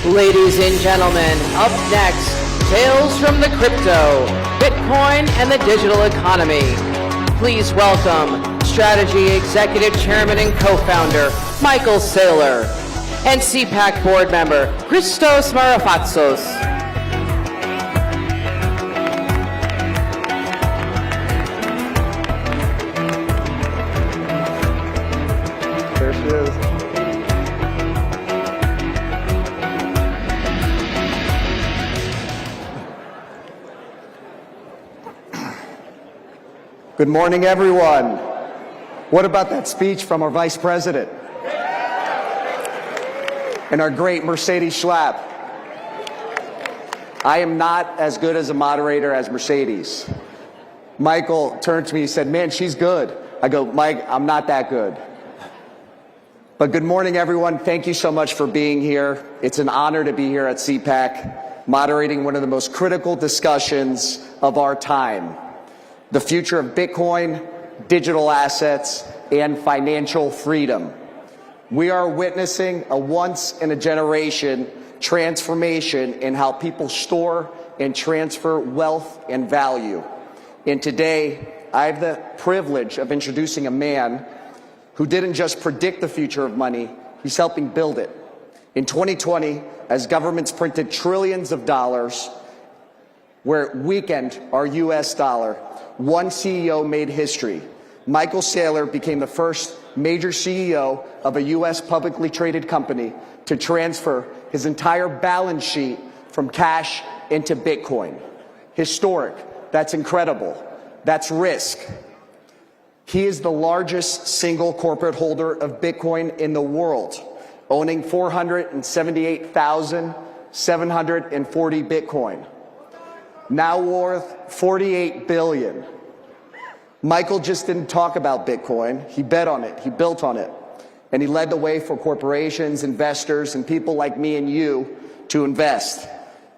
Ladies and gentlemen, up next, Tales from the Crypto, Bitcoin and the Digital Economy. Please welcome Strategy Executive Chairman and Co-Founder, Michael Saylor, and CPAC Board Member, Christos Marafatsos. There she is. Good morning, everyone. What about that speech from our Vice President? And our great Mercedes Schlapp. I am not as good as a moderator as Mercedes. Michael turned to me and said, "Man, she's good." I go, "Mike, I'm not that good." But good morning, everyone. Thank you so much for being here. It's an honor to be here at CPAC, moderating one of the most critical discussions of our time. The future of Bitcoin, digital assets, and financial freedom. We are witnessing a once-in-a-generation transformation in how people store and transfer wealth and value. And today, I have the privilege of introducing a man who didn't just predict the future of money, he's helping build it. In 2020, as governments printed trillions of dollars, where it weakened our US dollar, one CEO made history. Michael Saylor became the first major CEO of a US publicly traded company to transfer his entire balance sheet from cash into Bitcoin. Historic. That's incredible. That's risk. He is the largest single corporate holder of Bitcoin in the world, owning 478,740 Bitcoin. Now worth $48 billion. Michael just didn't talk about Bitcoin. He bet on it. He built on it. And he led the way for corporations, investors, and people like me and you to invest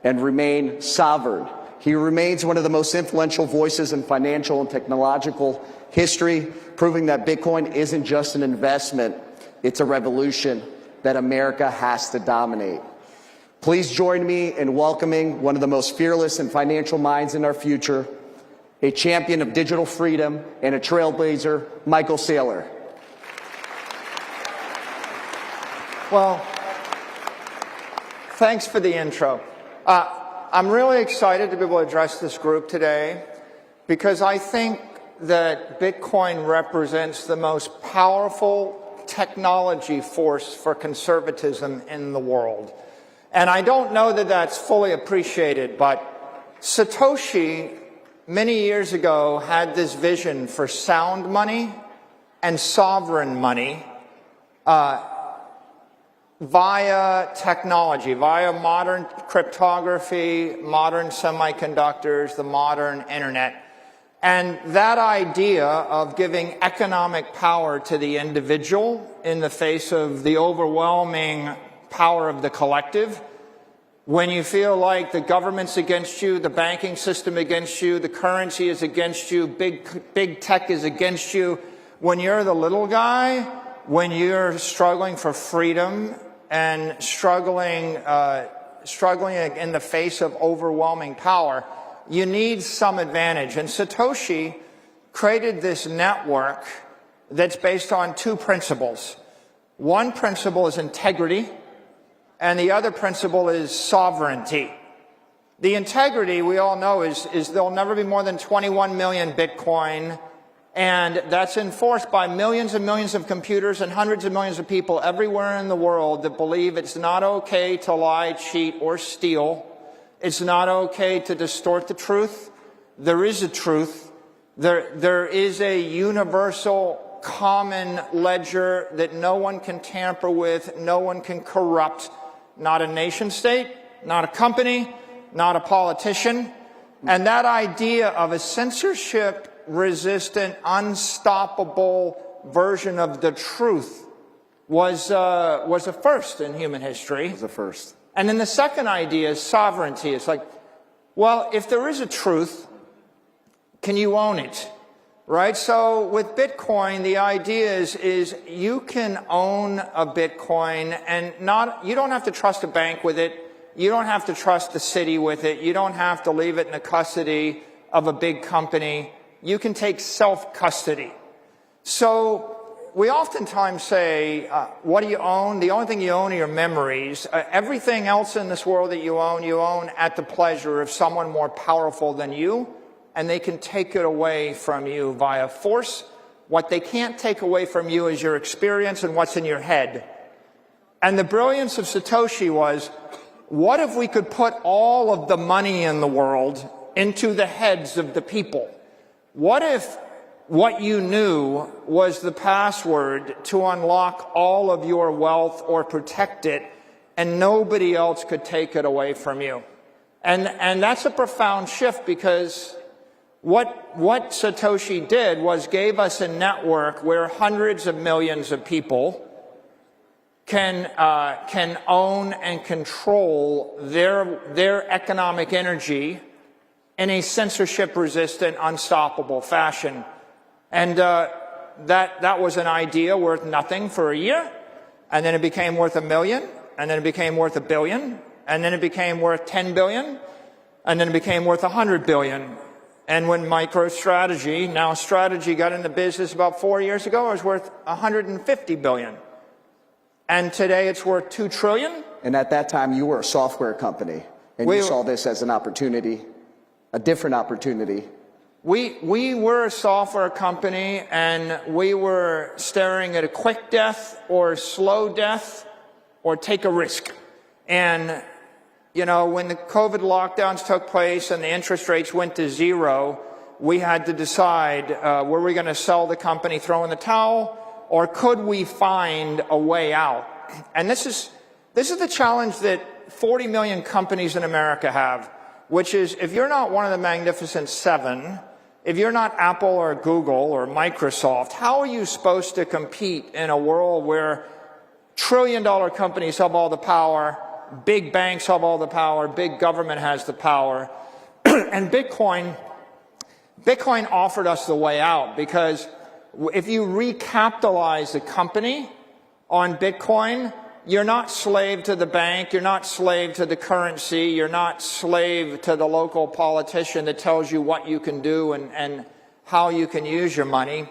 and remain sovereign. He remains one of the most influential voices in financial and technological history, proving that Bitcoin isn't just an investment, it's a revolution that America has to dominate. Please join me in welcoming one of the most fearless and financial minds in our future, a champion of digital freedom and a trailblazer, Michael Saylor. Well, thanks for the intro. I'm really excited to be able to address this group today because I think that Bitcoin represents the most powerful technology force for conservatism in the world. And I don't know that that's fully appreciated, but Satoshi, many years ago, had this vision for sound money and sovereign money via technology, via modern cryptography, modern semiconductors, the modern internet. And that idea of giving economic power to the individual in the face of the overwhelming power of the collective, when you feel like the government's against you, the banking system against you, the currency is against you, big tech is against you, when you're the little guy, when you're struggling for freedom and struggling in the face of overwhelming power, you need some advantage. And Satoshi created this network that's based on two principles. One principle is integrity, and the other principle is sovereignty. The integrity, we all know, is there'll never be more than 21 million Bitcoin, and that's enforced by millions and millions of computers and hundreds of millions of people everywhere in the world that believe it's not okay to lie, cheat, or steal. It's not okay to distort the truth. There is a truth. There is a universal common ledger that no one can tamper with, no one can corrupt. Not a nation state, not a company, not a politician. And that idea of a censorship-resistant, unstoppable version of the truth was a first in human history. It was a first. And then the second idea is sovereignty. It's like, well, if there is a truth, can you own it? right? So with Bitcoin, the idea is you can own a Bitcoin and you don't have to trust a bank with it. You don't have to trust the city with it. You don't have to leave it in the custody of a big company. You can take self-custody. So we oftentimes say, what do you own? The only thing you own are your memories. Everything else in this world that you own at the pleasure of someone more powerful than you, and they can take it away from you via force. What they can't take away from you is your experience and what's in your head. And the brilliance of Satoshi was, what if we could put all of the money in the world into the heads of the people? What if what you knew was the password to unlock all of your wealth or protect it, and nobody else could take it away from you? And that's a profound shift, because what Satoshi did was gave us a network where hundreds of millions of people can own and control their economic energy in a censorship-resistant, unstoppable fashion. And that was an idea worth nothing for a year, and then it became worth $1 million, and then it became worth $1 billion, and then it became worth $10 billion, and then it became worth $100 billion. And when MicroStrategy, now Strategy, got into business about 4 years ago, it was worth $150 billion. And today it's worth $2 trillion. And at that time, you were a software company, and you saw this as an opportunity, a different opportunity. We were a software company, and we were staring at a quick death or slow death or take a risk. And, you know, when the COVID lockdowns took place and the interest rates went to zero, we had to decide, were we going to sell the company, throw in the towel, or could we find a way out? And this is the challenge that 40 million companies in America have, which is, if you're not one of the Magnificent Seven, if you're not Apple or Google or Microsoft, how are you supposed to compete in a world where trillion-dollar companies have all the power, big banks have all the power, big government has the power? And Bitcoin offered us the way out, because if you recapitalize the company on Bitcoin, you're not slave to the bank, you're not slave to the currency, you're not slave to the local politician that tells you what you can do and how you can use your money.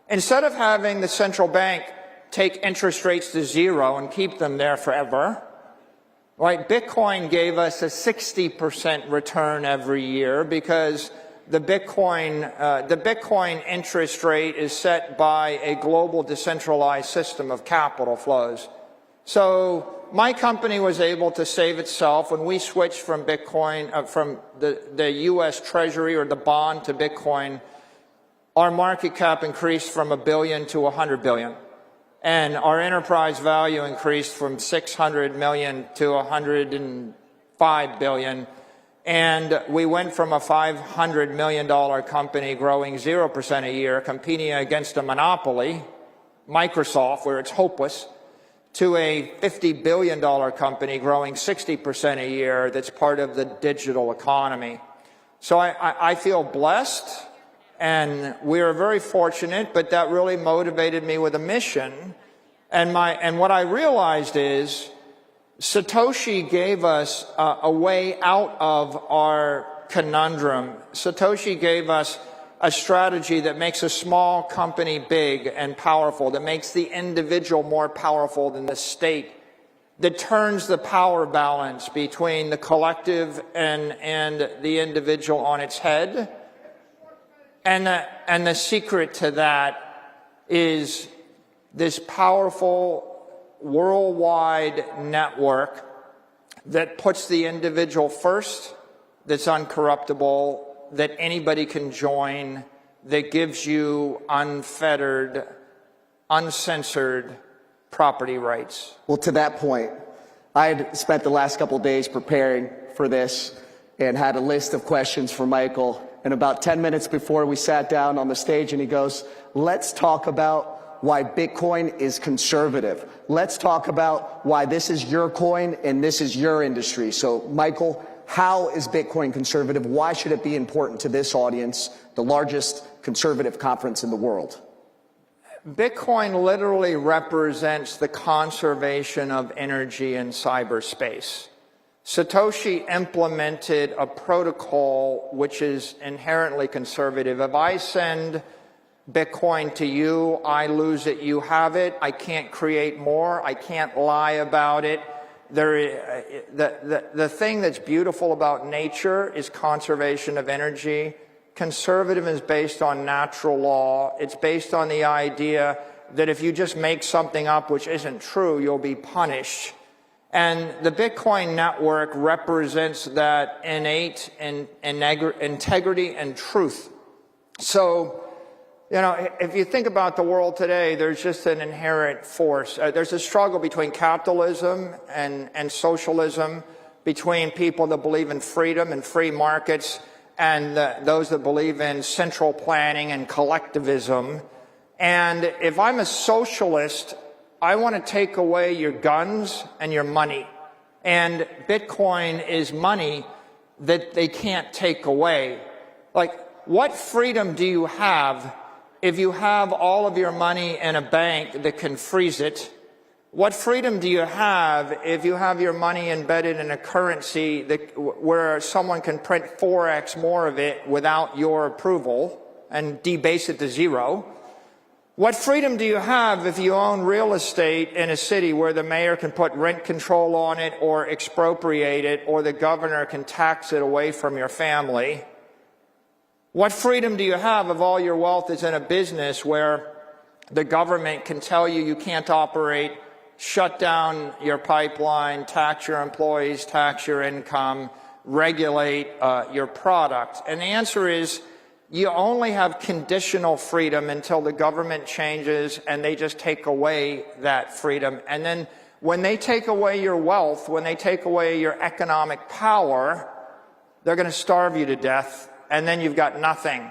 Instead of having the central bank take interest rates to zero and keep them there forever, right? Bitcoin gave us a 60% return every year, because the Bitcoin interest rate is set by a global decentralized system of capital flows. So my company was able to save itself when we switched from Bitcoin, from the U.S. Treasury or the bond to Bitcoin. Our market cap increased from $1 billion to $100 billion. And our enterprise value increased from $600 million to $105 billion. And we went from a $500 million company growing 0% a year, competing against a monopoly, Microsoft, where it's hopeless, to a $50 billion company growing 60% a year that's part of the digital economy. So I feel blessed, and we are very fortunate, but that really motivated me with a mission. And what I realized is, Satoshi gave us a way out of our conundrum. Satoshi gave us a strategy that makes a small company big and powerful, that makes the individual more powerful than the state, that turns the power balance between the collective and the individual on its head. And the secret to that is this powerful worldwide network that puts the individual first, that's uncorruptible, that anybody can join, that gives you unfettered, uncensored property rights. Well, to that point, I had spent the last couple of days preparing for this and had a list of questions for Michael. And about 10 minutes before we sat down on the stage, and he goes, let's talk about why Bitcoin is conservative. Let's talk about why this is your coin and this is your industry. So, Michael, how is Bitcoin conservative? Why should it be important to this audience, the largest conservative conference in the world? Bitcoin literally represents the conservation of energy in cyberspace. Satoshi implemented a protocol which is inherently conservative. If I send Bitcoin to you, I lose it, you have it. I can't create more. I can't lie about it. The thing that's beautiful about nature is conservation of energy. Conservative is based on natural law. It's based on the idea that if you just make something up which isn't true, you'll be punished. And the Bitcoin network represents that innate integrity and truth. So, you know, if you think about the world today, there's just an inherent force. There's a struggle between capitalism and socialism, between people that believe in freedom and free markets and those that believe in central planning and collectivism. And if I'm a socialist, I want to take away your guns and your money. And Bitcoin is money that they can't take away. Like, what freedom do you have if you have all of your money in a bank that can freeze it? What freedom do you have if you have your money embedded in a currency where someone can print 4x more of it without your approval and debase it to zero? What freedom do you have if you own real estate in a city where the mayor can put rent control on it or expropriate it, or the governor can tax it away from your family? What freedom do you have if all your wealth is in a business where the government can tell you you can't operate, shut down your pipeline, tax your employees, tax your income, regulate your product? And the answer is, you only have conditional freedom until the government changes and they just take away that freedom. And then when they take away your wealth, when they take away your economic power, they're going to starve you to death, and then you've got nothing.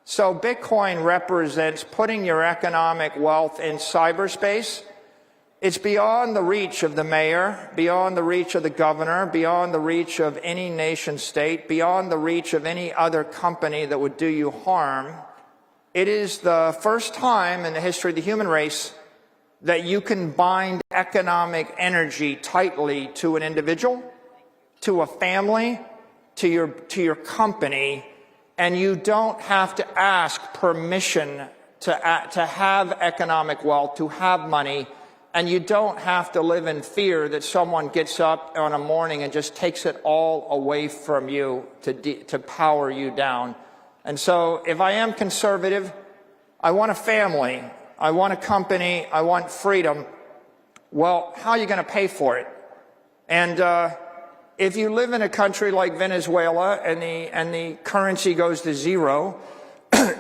So Bitcoin represents putting your economic wealth in cyberspace. It's beyond the reach of the mayor, beyond the reach of the governor, beyond the reach of any nation state, beyond the reach of any other company that would do you harm. It is the first time in the history of the human race that you can bind economic energy tightly to an individual, to a family, to your company, and you don't have to ask permission to have economic wealth, to have money. And you don't have to live in fear that someone gets up on a morning and just takes it all away from you to power you down. And so if I am conservative, I want a family, I want a company, I want freedom. Well, how are you going to pay for it? And if you live in a country like Venezuela and the currency goes to zero,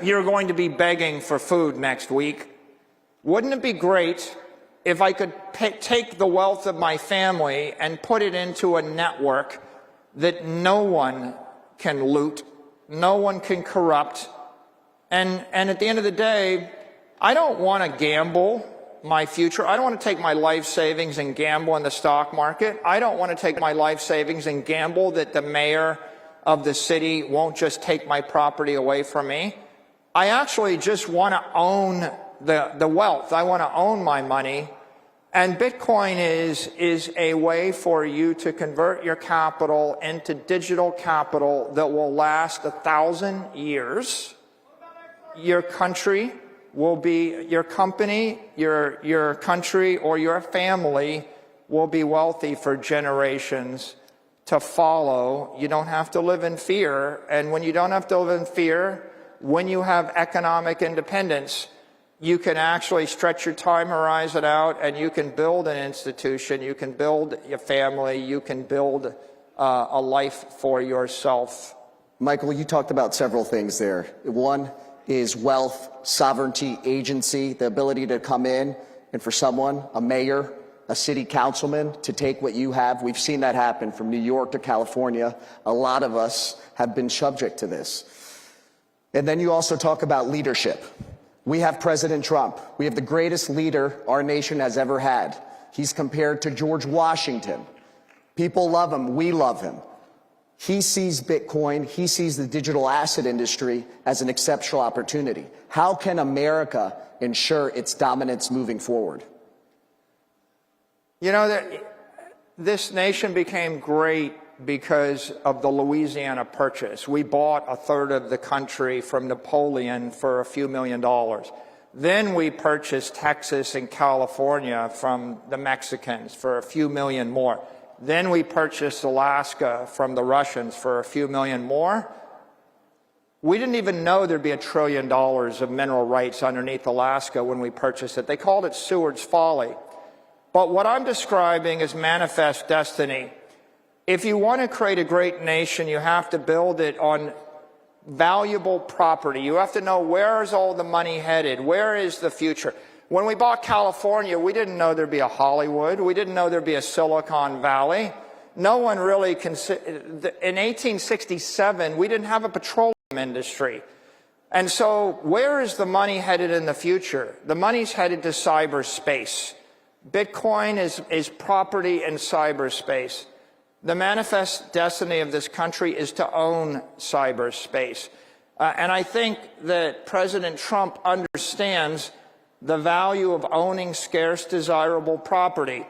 you're going to be begging for food next week. Wouldn't it be great if I could take the wealth of my family and put it into a network that no one can loot, no one can corrupt, and at the end of the day, I don't want to gamble my future. I don't want to take my life savings and gamble in the stock market. I don't want to take my life savings and gamble that the mayor of the city won't just take my property away from me. I actually just want to own the wealth. I want to own my money. And Bitcoin is a way for you to convert your capital into digital capital that will last 1,000 years. Your country will be, your company, your country, or your family will be wealthy for generations to follow. You don't have to live in fear. And when you don't have to live in fear, when you have economic independence, you can actually stretch your time horizon out, and you can build an institution, you can build your family, you can build a life for yourself. Michael, you talked about several things there. One is wealth, sovereignty, agency, the ability to come in and for someone, a mayor, a city councilman, to take what you have. We've seen that happen from New York to California. A lot of us have been subject to this. And then you also talk about leadership. We have President Trump. We have the greatest leader our nation has ever had. He's compared to George Washington. People love him. We love him. He sees Bitcoin, he sees the digital asset industry as an exceptional opportunity. How can America ensure its dominance moving forward? You know, this nation became great because of the Louisiana Purchase. We bought a third of the country from Napoleon for a few $1 million. Then we purchased Texas and California from the Mexicans for a few million more. Then we purchased Alaska from the Russians for a few million more. We didn't even know there'd be $1 trillion of mineral rights underneath Alaska when we purchased it. They called it Seward's Folly. But what I'm describing is manifest destiny. If you want to create a great nation, you have to build it on valuable property. You have to know, where is all the money headed? Where is the future? When we bought California, we didn't know there'd be a Hollywood. We didn't know there'd be a Silicon Valley. No one really considered. In 1867, we didn't have a petroleum industry. And so where is the money headed in the future? The money's headed to cyberspace. Bitcoin is property in cyberspace. The manifest destiny of this country is to own cyberspace. And I think that President Trump understands the value of owning scarce, desirable property.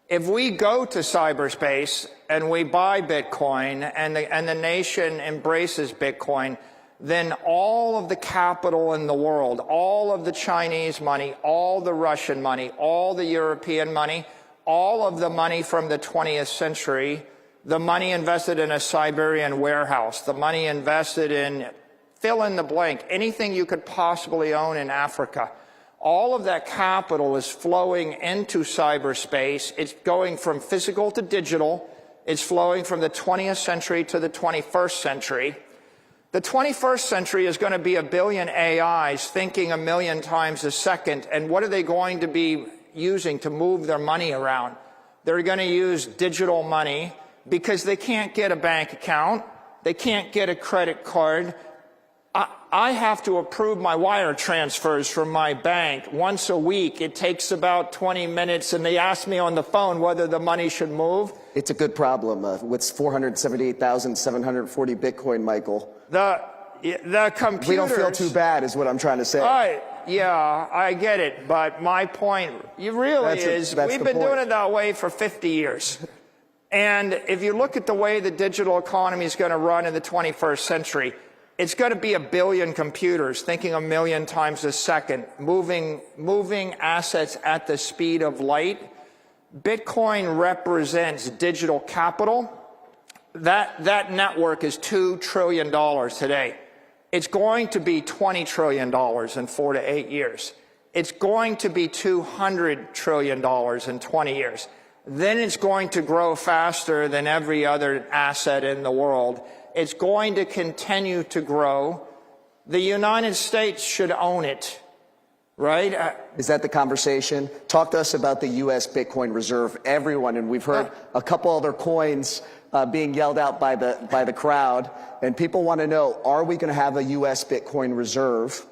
If we go to cyberspace and we buy Bitcoin and the nation embraces Bitcoin, then all of the capital in the world, all of the Chinese money, all the Russian money, all the European money, all of the money from the 20th century, the money invested in a Siberian warehouse, the money invested in fill in the blank, anything you could possibly own in Africa, all of that capital is flowing into cyberspace. It's going from physical to digital. It's flowing from the 20th century to the 21st century. The 21st century is going to be 1 billion AIs thinking 1 million times a second. And what are they going to be using to move their money around? They're going to use digital money because they can't get a bank account. They can't get a credit card. I have to approve my wire transfers from my bank once a week. It takes about 20 minutes, and they ask me on the phone whether the money should move. It's a good problem. With 478,740 Bitcoin, Michael. The computers... We don't feel too bad, is what I'm trying to say. Yeah, I get it. But my point we've been doing it that way for 50 years. And if you look at the way the digital economy is going to run in the 21st century, it's going to be 1 billion computers thinking 1 million times a second, moving assets at the speed of light. Bitcoin represents digital capital. That network is $2 trillion today. It's going to be $20 trillion in 4 to 8 years. It's going to be $200 trillion in 20 years. Then it's going to grow faster than every other asset in the world. It's going to continue to grow. The United States should own it, right? Is that the conversation? Talk to us about the U.S. Bitcoin reserve. Everyone, and we've heard a couple other coins being yelled out by the crowd, and people want to know, are we going to have a U.S. Bitcoin reserve?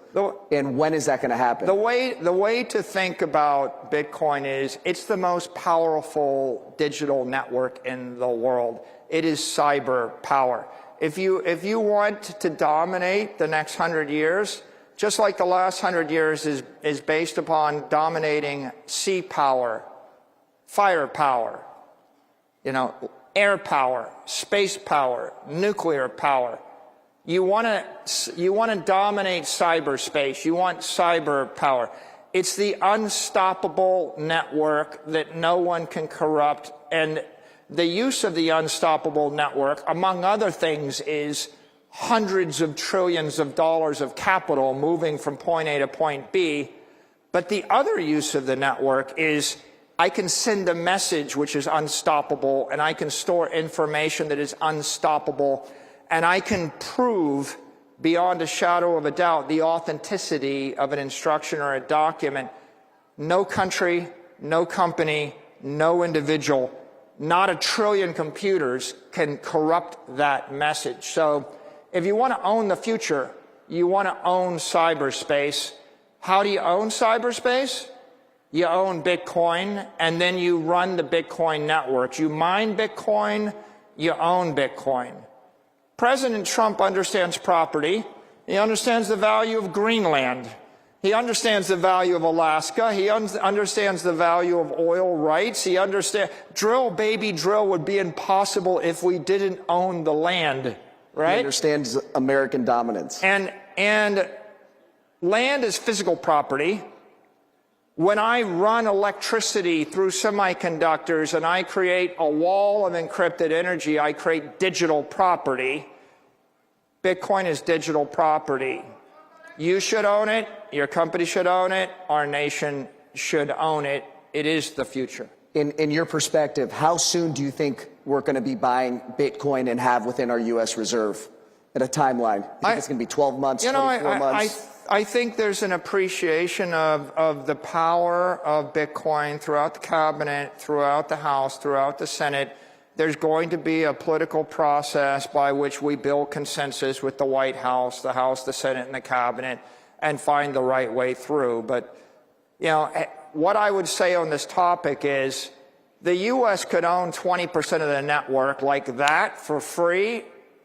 And when is that going to happen? The way to think about Bitcoin is it's the most powerful digital network in the world. It is cyber power. If you want to dominate the next 100 years, just like the last 100 years is based upon dominating sea power, fire power, air power, space power, nuclear power. You want to dominate cyberspace. You want cyber power. It's the unstoppable network that no one can corrupt. And the use of the unstoppable network, among other things, is hundreds of trillions of dollars of capital moving from point A to point B. But the other use of the network is I can send a message which is unstoppable, and I can store information that is unstoppable, and I can prove beyond a shadow of a doubt the authenticity of an instruction or a document. No country, no company, no individual, not 1 trillion computers can corrupt that message. So if you want to own the future, you want to own cyberspace. How do you own cyberspace? You own Bitcoin, and then you run the Bitcoin network. You mine Bitcoin, you own Bitcoin. President Trump understands property. He understands the value of Greenland. He understands the value of Alaska. He understands the value of oil rights. He understands drill, baby, drill would be impossible if we didn't own the land, right? He understands American dominance. And land is physical property. When I run electricity through semiconductors and I create a wall of encrypted energy, I create digital property. Bitcoin is digital property. You should own it. Your company should own it. Our nation should own it. It is the future. In your perspective, how soon do you think we're going to be buying Bitcoin and have within our U.S. reserve at a timeline? You think it's going to be 12 months, 24 months? I think there's an appreciation of the power of Bitcoin throughout the cabinet, throughout the House, throughout the Senate. There's going to be a political process by which we build consensus with the White House, the Senate, and the cabinet, and find the right way through. But, you know, what I would say on this topic is the U.S. could own 20% of the network like that for free.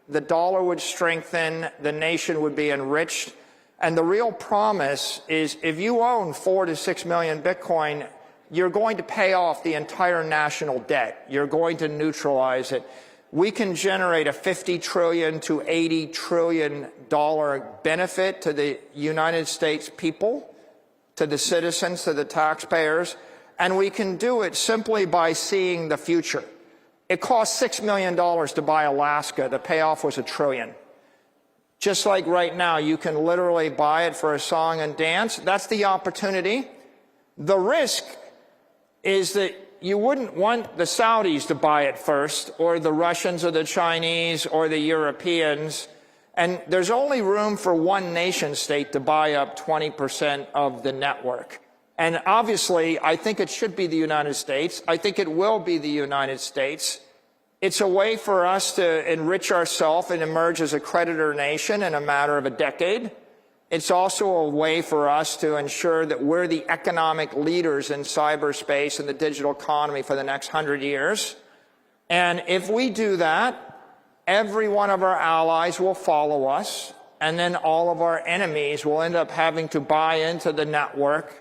The dollar would strengthen. The nation would be enriched. And the real promise is if you own 4 to 6 million Bitcoin, you're going to pay off the entire national debt. You're going to neutralize it. We can generate a $50 trillion to $80 trillion benefit to the United States people, to the citizens, to the taxpayers, and we can do it simply by seeing the future. It cost $6 million to buy Alaska. The payoff was $1 trillion. Just like right now, you can literally buy it for a song and dance. That's the opportunity. The risk is that you wouldn't want the Saudis to buy it first, or the Russians, or the Chinese, or the Europeans. And there's only room for one nation state to buy up 20% of the network. And obviously, I think it should be the United States. I think it will be the United States. It's a way for us to enrich ourselves and emerge as a creditor nation in a matter of a decade. It's also a way for us to ensure that we're the economic leaders in cyberspace and the digital economy for the next 100 years. And if we do that, every one of our allies will follow us, and then all of our enemies will end up having to buy into the network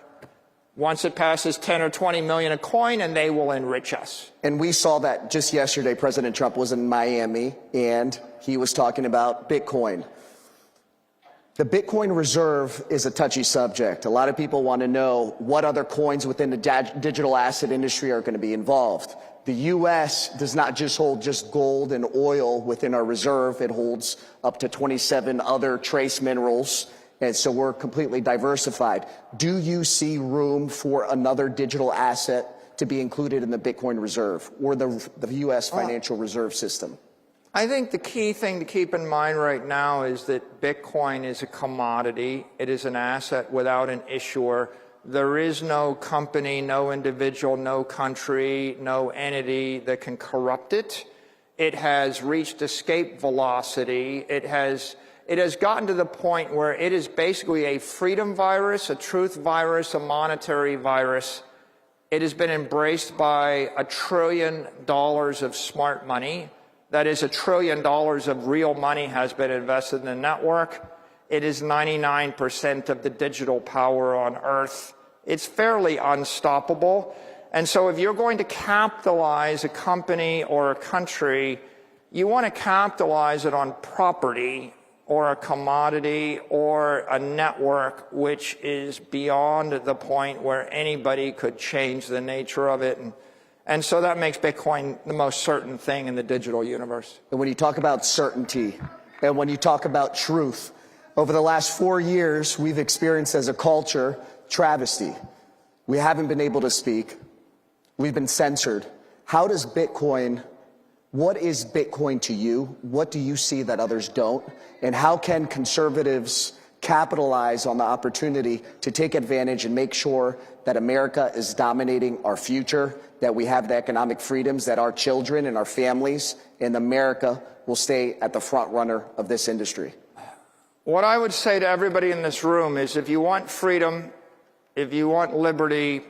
once it passes 10 or 20 million a coin, and they will enrich us. And we saw that just yesterday. President Trump was in Miami, and he was talking about Bitcoin. The Bitcoin reserve is a touchy subject. A lot of people want to know what other coins within the digital asset industry are going to be involved. The U.S. does not just hold just gold and oil within our reserve. It holds up to 27 other trace minerals. And so we're completely diversified. Do you see room for another digital asset to be included in the Bitcoin reserve or the U.S. financial reserve system? I think the key thing to keep in mind right now is that Bitcoin is a commodity. It is an asset without an issuer. There is no company, no individual, no country, no entity that can corrupt it. It has reached escape velocity. It has gotten to the point where it is basically a freedom virus, a truth virus, a monetary virus. It has been embraced by $1 trillion of smart money. That is, $1 trillion of real money has been invested in the network. It is 99% of the digital power on Earth. It's fairly unstoppable. And so if you're going to capitalize a company or a country, you want to capitalize it on property or a commodity or a network which is beyond the point where anybody could change the nature of it. And so that makes Bitcoin the most certain thing in the digital universe. And when you talk about certainty and when you talk about truth, over the last 4 years, we've experienced as a culture travesty. We haven't been able to speak. We've been censored. What is Bitcoin to you? What do you see that others don't? And how can conservatives capitalize on the opportunity to take advantage and make sure that America is dominating our future, that we have the economic freedoms, that our children and our families in America will stay at the front runner of this industry? What I would say to everybody in this room is if you want freedom, if you want liberty,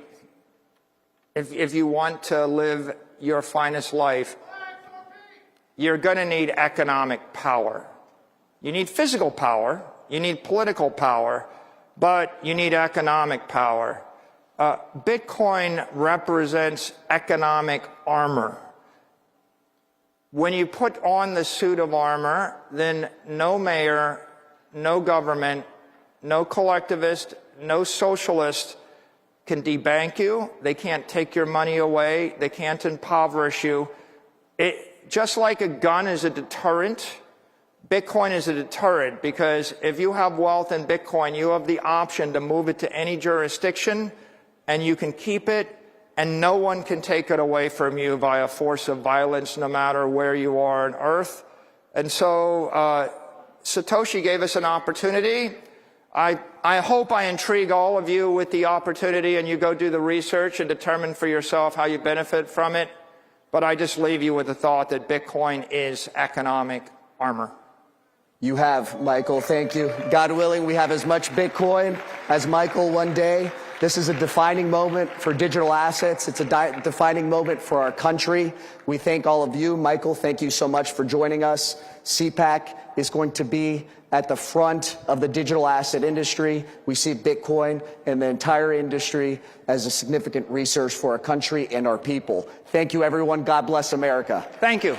if you want to live your finest life, you're going to need economic power. You need physical power, you need political power, but you need economic power. Bitcoin represents economic armor. When you put on the suit of armor, then no mayor, no government, no collectivist, no socialist can debank you. They can't take your money away. They can't impoverish you. Just like a gun is a deterrent, Bitcoin is a deterrent, because if you have wealth in Bitcoin, you have the option to move it to any jurisdiction, and you can keep it, and no one can take it away from you via force of violence, no matter where you are on Earth. And so Satoshi gave us an opportunity. I hope I intrigue all of you with the opportunity, and you go do the research and determine for yourself how you benefit from it. But I just leave you with the thought that Bitcoin is economic armor. You have, Michael. Thank you. God willing, we have as much Bitcoin as Michael one day. This is a defining moment for digital assets. It's a defining moment for our country. We thank all of you. Michael, thank you so much for joining us. CPAC is going to be at the front of the digital asset industry. We see Bitcoin and the entire industry as a significant resource for our country and our people. Thank you, everyone. God bless America. Thank you.